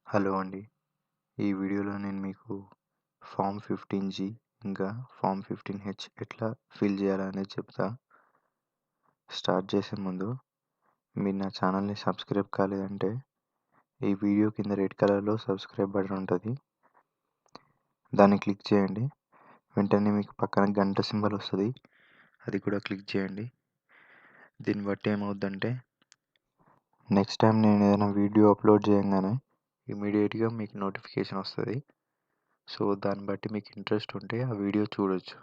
Hello అండి. ఈ వీడియోలో నేను మీకు ఫామ్ 15G ఇంకా ఫామ్ 15H ఎట్లా ఫిల్ చేయాలనేది చెప్తా. స్టార్ట్ చేసే ముందు మీరు నా ఛానల్‌ని సబ్స్క్రైబ్ కాలేదంటే ఈ వీడియో కింద రెడ్ కలర్‌లో సబ్స్క్రైబ్ బటన్ ఉంటది. దాన్ని క్లిక్ చేయండి. వెంటనే మీకు పక్కన గంట సింబల్ వస్తది. అది కూడా క్లిక్ చేయండి. దీన్ని బట్టి ఏమవుద్దంటే నెక్స్ట్ టైం నేను ఏదైనా వీడియో అప్లోడ్ చేయంగానే ఇమ్మీడియేట్‌గా మీకు నోటిఫికేషన్ వస్తది. సో, దాన్ని బట్టి మీకు ఇంట్రెస్ట్ ఉంటే ఆ వీడియో చూడొచ్చు.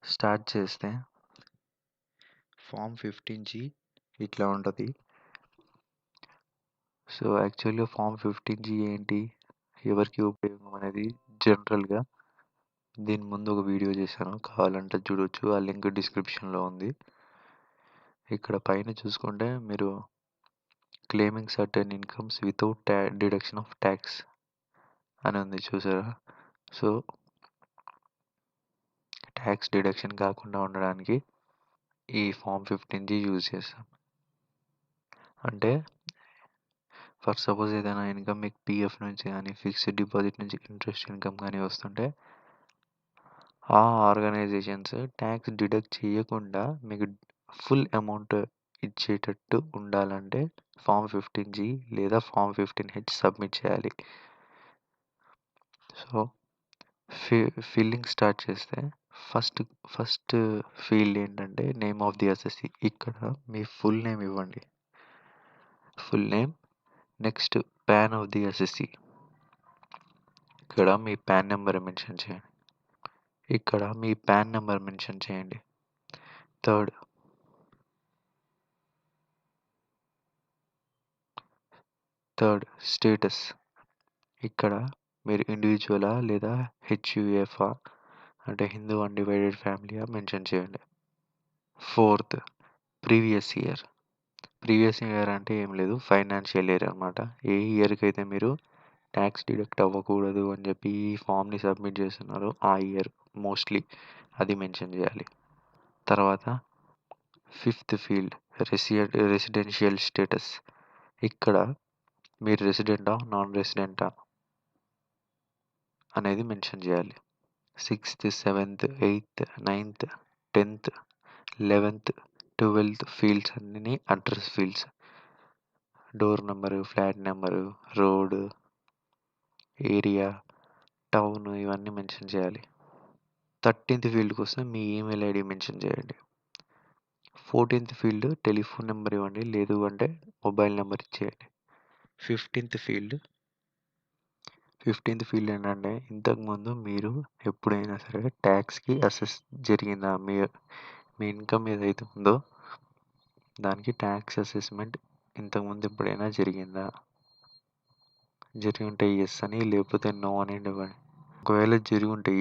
స్టార్ట్ చేస్తే ఫామ్ 15G ఇట్లా ఉంటది. సో, యాక్చువల్‌గా ఫామ్ 15G ఏంటి? ఎవరికి ఉపయోగం అనేది జనరల్‌గా దీని ముందు ఒక వీడియో చేశాను. కావాలంటే చూడొచ్చు. ఆ లింక్ డిస్క్రిప్షన్‌లో ఉంది. ఇక్కడ పైన చూసుకుంటే మీరు claiming certain incomes without deduction of tax అని ఉంది చూసారా? సో, ట్యాక్స్ డిడక్షన్ కాకుండా ఉండడానికి ఈ ఫామ్ 15G యూజ్ చేస్తాం. అంటే ఫర్ సపోజ్ ఏదైనా ఇన్కమ్ మీకు పీఎఫ్ నుంచి కానీ ఫిక్స్డ్ డిపాజిట్ నుంచి ఇంట్రెస్ట్ ఇన్కమ్ కానీ వస్తుంటే ఆ ఆర్గనైజేషన్స్ ట్యాక్స్ డిడక్ట్ చేయకుండా మీకు ఫుల్ అమౌంట్ ఇచ్చేటట్టు ఉండాలంటే ఫామ్ 15G లేదా ఫామ్ 15H సబ్మిట్ చేయాలి. సో ఫిల్లింగ్ స్టార్ట్ చేస్తే ఫస్ట్ ఫీల్డ్ ఏంటంటే నేమ్ ఆఫ్ ది అసెస్సీ. ఇక్కడ మీ ఫుల్ నేమ్ ఇవ్వండి. Full name. Next pan of the assessee. ఇక్కడ మీ పాన్ నెంబర్ మెన్షన్ చేయండి. ఇక్కడ మీ పాన్ నెంబర్ మెన్షన్ చేయండి. Third status. ఇక్కడ మీరు ఇండివిజువలా లేదా హెచ్యుఎఫా అంటే హిందూ అన్డివైడెడ్ ఫ్యామిలీయా మెన్షన్ చేయండి. Fourth previous year. Previous year అంటే ఏం లేదు, ఫైనాన్షియల్ ఇయర్ అనమాట. ఏ ఇయర్కి అయితే మీరు ట్యాక్స్ డిడక్ట్ అవ్వకూడదు అని చెప్పి ఈ ఫామ్ని సబ్మిట్ చేస్తున్నారో ఆ ఇయర్ మోస్ట్లీ అది మెన్షన్ చేయాలి. తర్వాత ఫిఫ్త్ ఫీల్డ్ రెసిడెన్షియల్ స్టేటస్. ఇక్కడ మీరు రెసిడెంటా నాన్ రెసిడెంటా అనేది మెన్షన్ చేయాలి. 6th 7th 8th 9th 10th 11th 12th fields అన్నీ address fields. Door number, flat number, road, area, town ఇవన్నీ మెన్షన్ చేయాలి. 13th ఫీల్డ్కి వస్తే మీ ఈమెయిల్ ఐడి మెన్షన్ చేయండి. 14th ఫీల్డ్ టెలిఫోన్ నెంబర్ ఇవ్వండి, లేదు అంటే మొబైల్ నెంబర్ ఇచ్చేయండి. 15th ఫీల్డ్ ఏంటంటే ఇంతకుముందు మీరు ఎప్పుడైనా సరే ట్యాక్స్కి అసెస్ జరిగిందా, మీ ఇన్కమ్ ఏదైతే ఉందో దానికి ట్యాక్స్ అసెస్మెంట్ ఇంతకుముందు ఎప్పుడైనా జరిగిందా? జరిగి ఉంటే ఎస్ అని, లేకపోతే నో అని ఇవ్వండి. ఒకవేళ జరిగి ఉంటే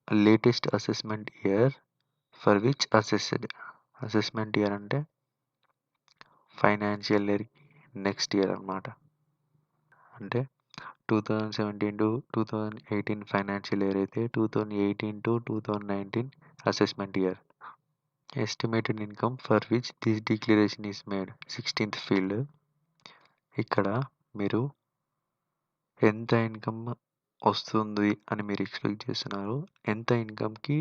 latest assessment year for which assessment year అంటే ఫైనాన్షియల్ ఇయర్కి నెక్స్ట్ ఇయర్ అనమాట. అంటే 2017 to 2018 ఫైనాన్షియల్ ఇయర్ అయితే 2018 to 2019 assessment year. Estimated income for which this declaration is made. 16th field. ఇక్కడ మీరు ఎంత ఇన్కమ్ వస్తుంది అని మీరు ఎక్స్పెక్ట్ చేస్తున్నారు, ఎంత ఇన్కమ్కి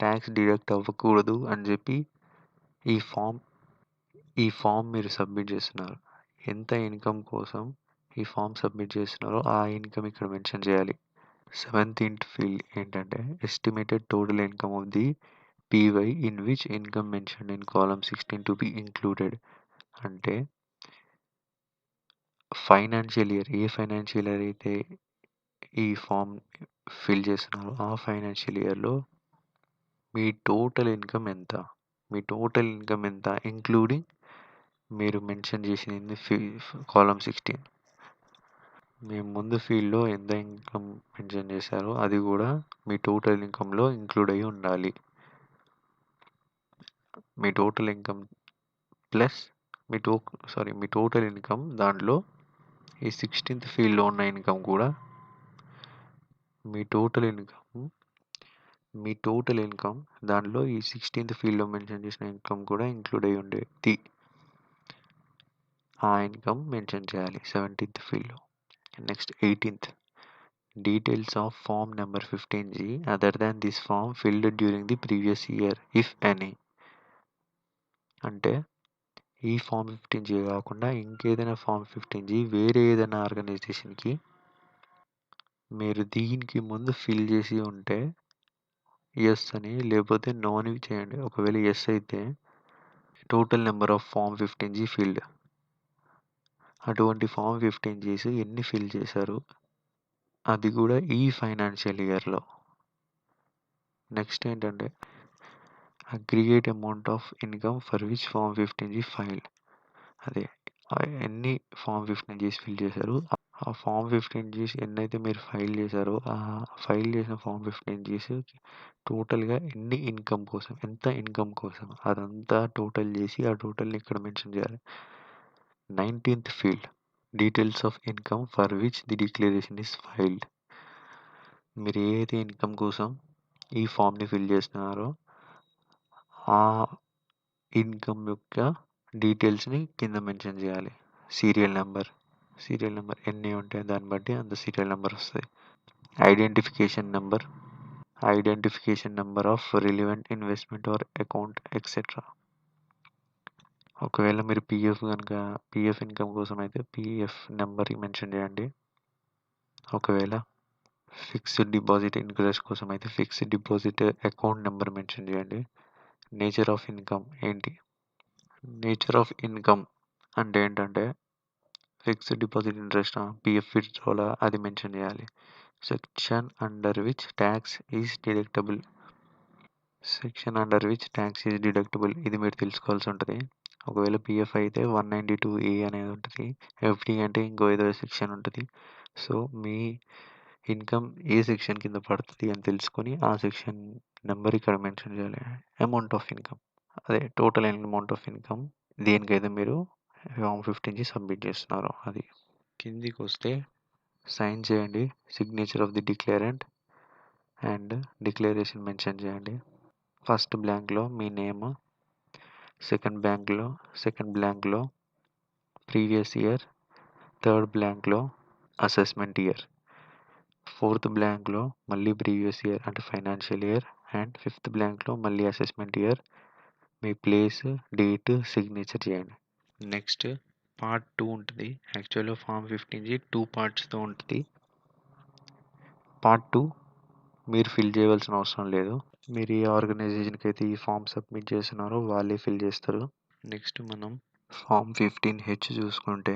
ట్యాక్స్ డిడక్ట్ అవ్వకూడదు అని చెప్పి ఈ ఫామ్ మీరు సబ్మిట్ చేస్తున్నారు. ఎంత ఇన్కమ్ కోసం ఈ ఫామ్ సబ్మిట్ చేస్తున్నారో ఆ ఇన్కమ్ ఇక్కడ మెన్షన్ చేయాలి. 17th ఫీల్డ్ ఏంటంటే estimated total income of the py in which income mention in column 16 to be included. అంటే ఫైనాన్షియల్ ఇయర్ అయితే ఈ ఫామ్ ఫిల్ చేస్తున్నారో ఆ ఫైనాన్షియల్ ఇయర్లో మీ టోటల్ ఇన్కమ్ ఎంత ఇంక్లూడింగ్ మీరు మెన్షన్ చేసింది కాలమ్ 16. మేము ముందు ఫీల్డ్లో ఎంత ఇన్కమ్ మెన్షన్ చేశారో అది కూడా మీ టోటల్ ఇన్కంలో ఇంక్లూడ్ అయ్యి ఉండాలి. మీ టోటల్ ఇన్కమ్ ప్లస్ మీ టోటల్ ఇన్కమ్ దాంట్లో ఈ 16th ఫీల్డ్లో ఉన్న ఇన్కమ్ కూడా మీ టోటల్ ఇన్కమ్ దాంట్లో ఈ 16th ఫీల్డ్లో మెన్షన్ చేసిన ఇన్కమ్ కూడా ఇంక్లూడ్ అయ్యి ఉండేది. ఆ ఇన్కమ్ మెన్షన్ చేయాలి 17th ఫీల్డ్లో. Next 18th, details of form number 15G other than this form filed during the previous year if any. అంటే ఈ ఫామ్ 15G కాకుండా ఇంకేదైనా ఫామ్ 15G వేరే ఏదైనా ఆర్గనైజేషన్కి మీరు దీనికి ముందు ఫిల్ చేసి ఉంటే ఎస్ అని, లేకపోతే నో అని చేయండి. ఒకవేళ ఎస్ అయితే total number of form 15G filed, అటువంటి ఫామ్ 15Gs ఎన్ని ఫిల్ చేశారు అది కూడా ఈ ఫైనాన్షియల్ ఇయర్లో. నెక్స్ట్ ఏంటంటే aggregate amount of income for which form 15G filed. అదే ఎన్ని ఫామ్ 15Gs ఫిల్ చేశారు, ఆ ఫామ్ 15Gs ఎన్నైతే మీరు ఫైల్ చేశారో ఆ ఫైల్ చేసిన ఫామ్ 15Gs టోటల్గా ఎన్ని ఇన్కమ్ కోసం, ఎంత ఇన్కమ్ కోసం అదంతా టోటల్ చేసి ఆ టోటల్ని ఇక్కడ మెన్షన్ చేయాలి. 19th field, details of income for which the declaration is filed. మీరు ఏదైతే ఇన్కమ్ కోసం ఈ ఫామ్ని ఫిల్ చేస్తున్నారో ఆ ఇన్కమ్ యొక్క డీటెయిల్స్ని కింద మెన్షన్ చేయాలి. సీరియల్ నెంబర్ ఎన్ని ఉంటాయి దాన్ని బట్టి అంత సీరియల్ నెంబర్ వస్తుంది. Identification number of relevant investment are account etcetera. ఒకవేళ మీరు పిఎఫ్ ఇన్కమ్ కోసం అయితే పిఎఫ్ నెంబర్ మెన్షన్ చేయండి. ఒకవేళ ఫిక్స్డ్ డిపాజిట్ ఇంట్రెస్ట్ కోసం అయితే fixed deposit account number mention చేయండి. నేచర్ ఆఫ్ ఇన్కమ్ ఏంటి, నేచర్ ఆఫ్ ఇన్కమ్ అంటే ఏంటంటే fixed deposit interest, PF withdrawal అది మెన్షన్ చేయాలి. Section under which tax is deductible ఇది మీరు తెలుసుకోవాల్సి ఉంటుంది. ఒకవేళ పిఎఫ్ అయితే 192A అనేది ఉంటుంది, ఎఫ్డి అంటే ఇంకో ఏదో సెక్షన్ ఉంటుంది. సో మీ ఇన్కమ్ ఏ సెక్షన్ కింద పడుతుంది అని తెలుసుకొని ఆ సెక్షన్ నెంబర్ ఇక్కడ మెన్షన్ చేయాలి. అమౌంట్ ఆఫ్ ఇన్కమ్, అదే టోటల్ అమౌంట్ ఆఫ్ ఇన్కమ్ దేనికైతే మీరు ఫామ్ 15G సబ్మిట్ చేస్తున్నారో అది. కిందికి వస్తే సైన్ చేయండి, signature of the declarant and declaration mention చేయండి. ఫస్ట్ బ్లాంక్లో మీ నేమ్, సెకండ్ బ్లాంక్లో ప్రీవియస్ ఇయర్, థర్డ్ బ్లాంక్లో అసెస్మెంట్ ఇయర్, ఫోర్త్ బ్లాంక్లో మళ్ళీ ప్రీవియస్ ఇయర్ అంటే ఫైనాన్షియల్ ఇయర్, అండ్ ఫిఫ్త్ బ్లాంక్లో మళ్ళీ అసెస్మెంట్ ఇయర్, మీ ప్లేస్, డేట్, సిగ్నేచర్ చేయండి. నెక్స్ట్ పార్ట్ 2 ఉంటుంది. యాక్చువల్గా ఫామ్ 15G 2 పార్ట్స్తో ఉంటుంది. పార్ట్ 2 మీరు ఫిల్ చేయవలసిన అవసరం లేదు. మీరు ఏ ఆర్గనైజేషన్కి అయితే ఈ ఫామ్ సబ్మిట్ చేస్తున్నారో వాళ్ళే ఫిల్ చేస్తారు. నెక్స్ట్ మనం ఫామ్ 15H చూసుకుంటే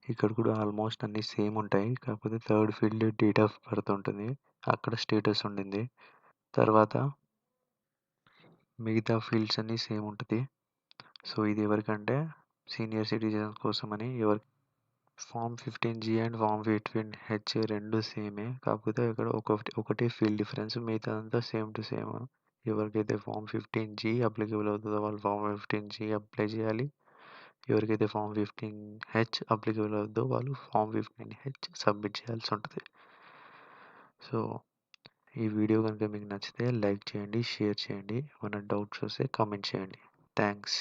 ఇక్కడ కూడా ఆల్మోస్ట్ అన్నీ సేమ్ ఉంటాయి. కాకపోతే third field date of birth ఉంటుంది, అక్కడ స్టేటస్ ఉండింది. తర్వాత మిగతా ఫీల్డ్స్ అన్నీ సేమ్ ఉంటుంది. సో ఇది ఎవరికంటే సీనియర్ సిటిజన్స్ కోసమని. Form 15G and form 15H రెండు సేమే, కాకపోతే ఇక్కడ ఒకటే ఫీల్డ్ డిఫరెన్స్, మిగతా అంతా సేమ్ టు సేమ్. ఎవరికైతే ఫామ్ 15G అప్లికేబుల్ అవుతుందో వాళ్ళు ఫామ్ 15G అప్లై చేయాలి. ఎవరికైతే ఫామ్ 15H అప్లికేబుల్ అవుతుందో వాళ్ళు ఫామ్ 15H సబ్మిట్ చేయాల్సి ఉంటుంది. సో ఈ వీడియో కనుక మీకు నచ్చితే లైక్ చేయండి, షేర్ చేయండి, ఏమైనా డౌట్స్ వస్తే కామెంట్ చేయండి. థ్యాంక్స్.